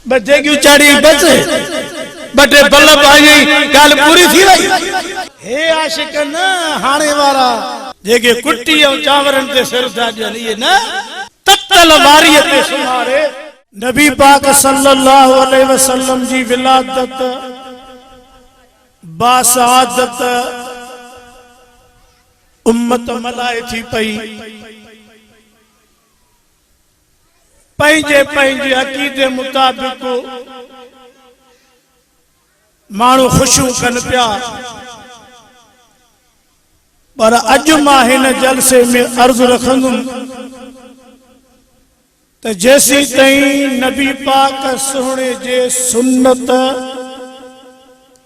बजेगी चाड़ी बस बटे बल्लभ आई गाल पूरी थी वई। हे आशिकन हाणे वारा जेके कुट्टी और चावरन ते सिर था ॾियनि न तत्तल वारीअ ते सुम्हारे। नबी पाक सल्लल्लाहु अलैहि वसल्लम जी विलादत बासआदत उम्मत मलाए थी पई। पंहिंजे पंहिंजे अकीदे मुताबिक माण्हू खुशियूं कनि पिया। पर अॼु मां हिन जलसे में अर्ज़ रखंदुमि त जेसी ताईं नबी पाक सुहिणे जे सुन्नत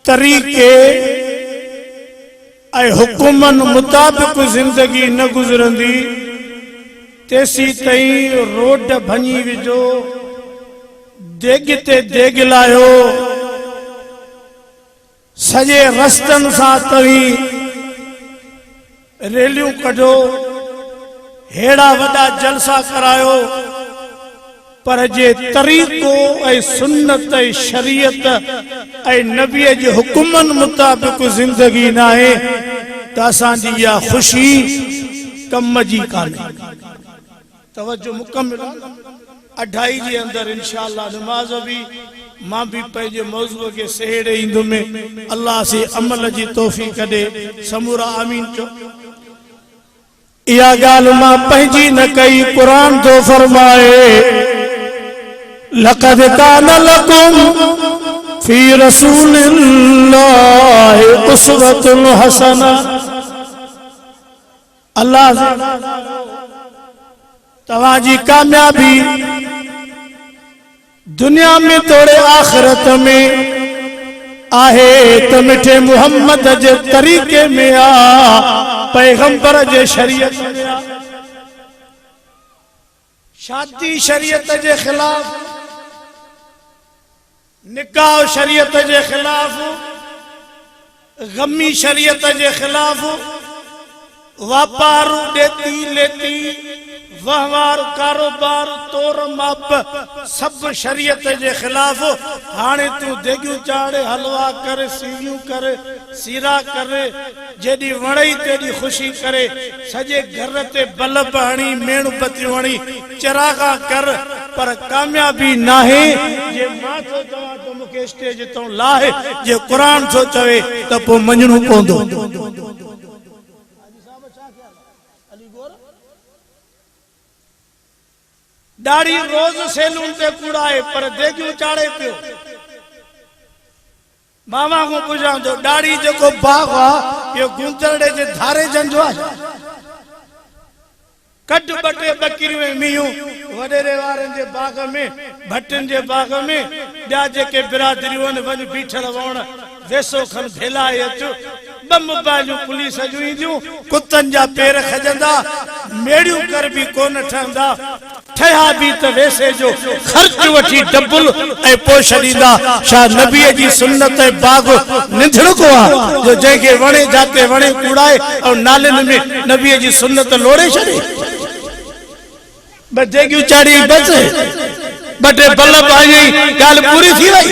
तरीक़े ऐं हुकुमनि मुताबिक जिंदगी न गुज़रंदी तेसी ताईं रोड भञी विझो, देग ते देग लायो, सॼे रस्तनि सां तवी रैलियूं कढो, हेड़ा वॾा जलसा करायो, पर जे तरीक़ो ऐं सुन्नत ऐं शरीयत ऐं नबीअ जे हुकुमनि मुताबिक जिंदगी न आहे त असांजी इहा ख़ुशी कम जी कान्हे। तवज्जो मुकम्मल अढाई जे अंदर इंशाअल्लाह नमाज भी मां भी पंहिंजे मौज़ूअ खे सहेड़े ईंदुमि। अल्लाह से अमल जी तौफ़ीक़ ॾे। समूरा आमीन चो। इहा ॻाल्हि मां पंहिंजी न कई, क़ुरान थो फरमाए लक़द कान लकुम फी रसूलिल्लाहि उसवतुन हसना। अल्लाह तवाजी कामयाबी दुनिया में तोड़े आखिरत में आहे त मिठे मुहम्मद जे तरीक़े में आ, पैगंबर जे शरीयत में आ। शादी शरीयत जे खिलाफ, निकाह शरीयत जे खिलाफ, गमी शरीयत जे खिलाफ, वापार देती लेती वहवार कारोबार तोर माप सब शरीयत जे खिलाफ। हाणे तू देगियूं चाड़े, हलवा करे, सीवियूं करे, सीरा करे, जेडी वणई तेडी खुशी करे, सजे घर ते बल्ब हणी, मेणबत्तियूं हणी, चिरागा कर, पर कामयाबी नाहे। जे मां थो चवां त मूंखे स्टेज तो लाहे, जे क़ुरान थो चवे त पोइ मञणो पवंदो। दाढ़ी रोज सैलून ते कूड़ाए पर देगियूं चाड़े पियो। मामा को पुछां तो दाढ़ी जेको बाग आहे इहो गुंजरड़े जे धारे जंजो आहे। कट बटे बकरियूं मीहूं वडेरे वारनि जे बाग में, भटनि जे बाग में, ॿिया जेके बिरादरियूं आहिनि वञ बीठल वण वेसो खन भेलाए अच। ॿ मोबाइलूं पुलिस जूं ईंदियूं, कुतनि जा पेर खजंदा, मेड़ियूं कर बि कोन ठहंदा, ठया भी त वैसे जो खर्च वठी डबल ऐं पोइ छॾींदा। छा नबीअ जी सुन्नत ऐं बाग निंधड़को आहे जो जंहिंखे वणे जाते वणे कूड़ाए ऐं नालियुनि में नबीअ जी सुन्नत लोड़े छॾे। ॿ देगियूं चाड़ी बस बटे बल्लभ आई ॻाल्हि पूरी थी वई।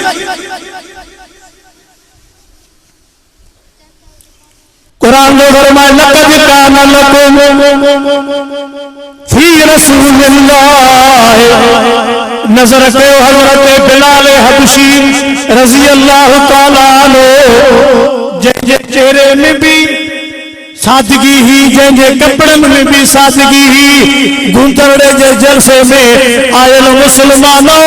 कुरान में फरमाए लक़द कान लकुम फी रसूलिल्लाह। नजर कयो हजरत बिलाल हबशी रज़ी अल्लाह ताला अन्हु, जंहिंजे चेहरे में भी सादगी ही, जंहिंजे कपड़नि में भी सादगी ही। गुंदरड़े जे जलसे में आयल मुसलमानों,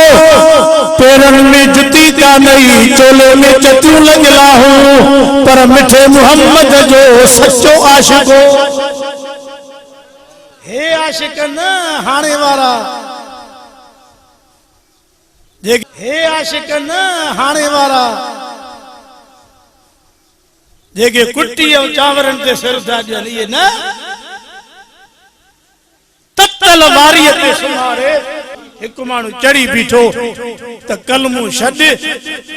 पेरनि में जुती का नहीं, चोले में चटियूं लॻियलु हूं, पर मिठे मुहम्मद जो सच्चो आशिक हो। हे आशिकन हाणे वारा, हे आशिकन हाणे वारा जेके कुट्टी और चावरन ते सिर था ॾियनि, इहे न तत्तल वारीअ ते सुम्हारे। हिकु माण्हू चढ़ी बीठो त कलमू छॾ,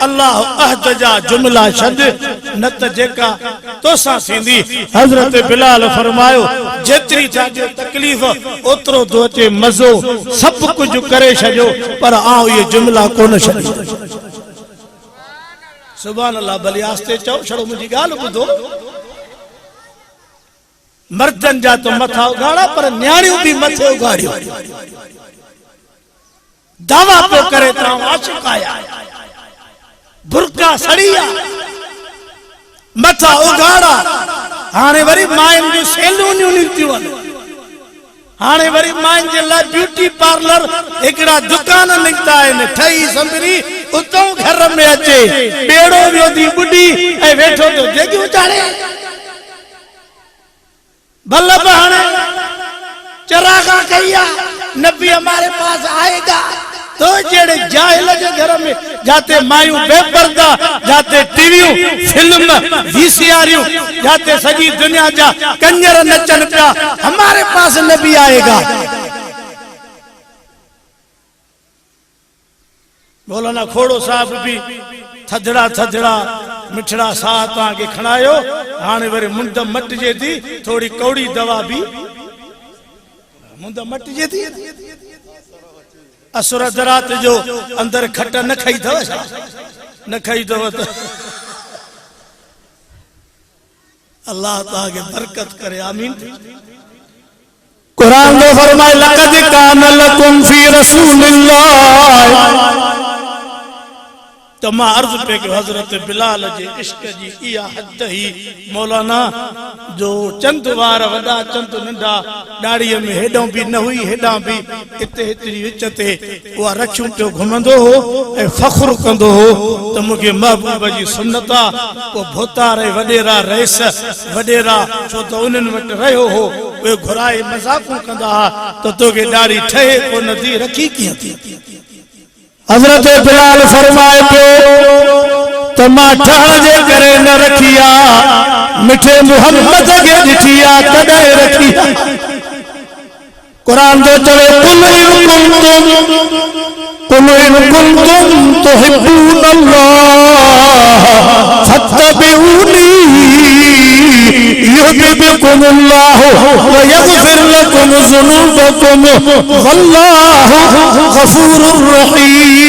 अल्लाह अहद जा जुमला छॾ, न त जेका तोसां थींदी। हज़रत बिलाल फरमायो जेतिरी जेतरी था जो तकलीफ ओतरो तो अचे मज़ो सब कुछ करे छो पर आऊं ये जुमला कोन छॾी सुभान अल्लाह भली आस्ते चओ छड़ो मुंहिंजी ॻाल्हि ॿुधो मर्दन जा तो मथा उगाड़ा पर न्याणियों भी मथे उगाड़ियो दावा पे करे ता आशिक आया बुरका सड़िया मथा उगाड़ा हाने वरी माइन जो सैलूनियूं निकतियूं हाने वरी माइन जे ला ब्यूटी पार्लर एकड़ा दुकान निकता है ठई संभरी उतो घर में अचे बेड़ो वियो दी बुढ़ी ए वेठो तो जेगी उचाड़े भला बहाने चरागा कहिया नबी हमारे पास आएगा तो जेड़े जाहिल के घर में जाते मायू बेपर्दा जाते टीवियों फिल्म वीसीआरियों जाते सजी दुनिया जा कंजर नचन पिया हमारे पास नबी आएगा मौलाना खोड़ो साहब भी थधड़ा थधड़ा मिठड़ा साह तव्हांखे खणायो हाणे वरी मुंड मटिजे थी थोड़ी कौड़ी दवा भी मुंड मटिजे थी असुर दरात जो अंदर खट न खाई थव न खाई थव त अल्लाह तव्हांखे बरकत करे आमीन कुरान में फरमाए लक़द कान लकुम फी रसूलिल्लाह तो मां अर्ज पे कि हजरत बिलाल जे इश्क जी इया हद ही मौलाना जो चंद वार वडा चंद नंढा दाढ़ीअ में हेडों भी न हुई हेडा भी इते हेतरी विच ते उहा रखियूं पियो घुमंदो हो ऐं फख्र कंदो हो त मूंखे महबूब जी सुन्नत आहे पोइ भोतारे वॾेरा रईस वॾेरा छो त उन्हनि वटि रहियो हो उहे घुराए मज़ाक़ूं कंदा हुआ त तोखे दाढ़ी ठहे कोन थी रखी कीअं थी हजरत बिलाल फरमाए पियो त मां ठहण जे करे न रखिया मिठे मोहम्मद खे ॾिठिया तॾहिं रखिया कुरान जो चवे कुल इन कुंतुम तुहिब्बून अल्लाह फत्तबिऊनी युहिब्बुकुमुल्लाह व यगफिर लकुम ज़ुनूबकुम वल्लाहु गफूरुर रहीम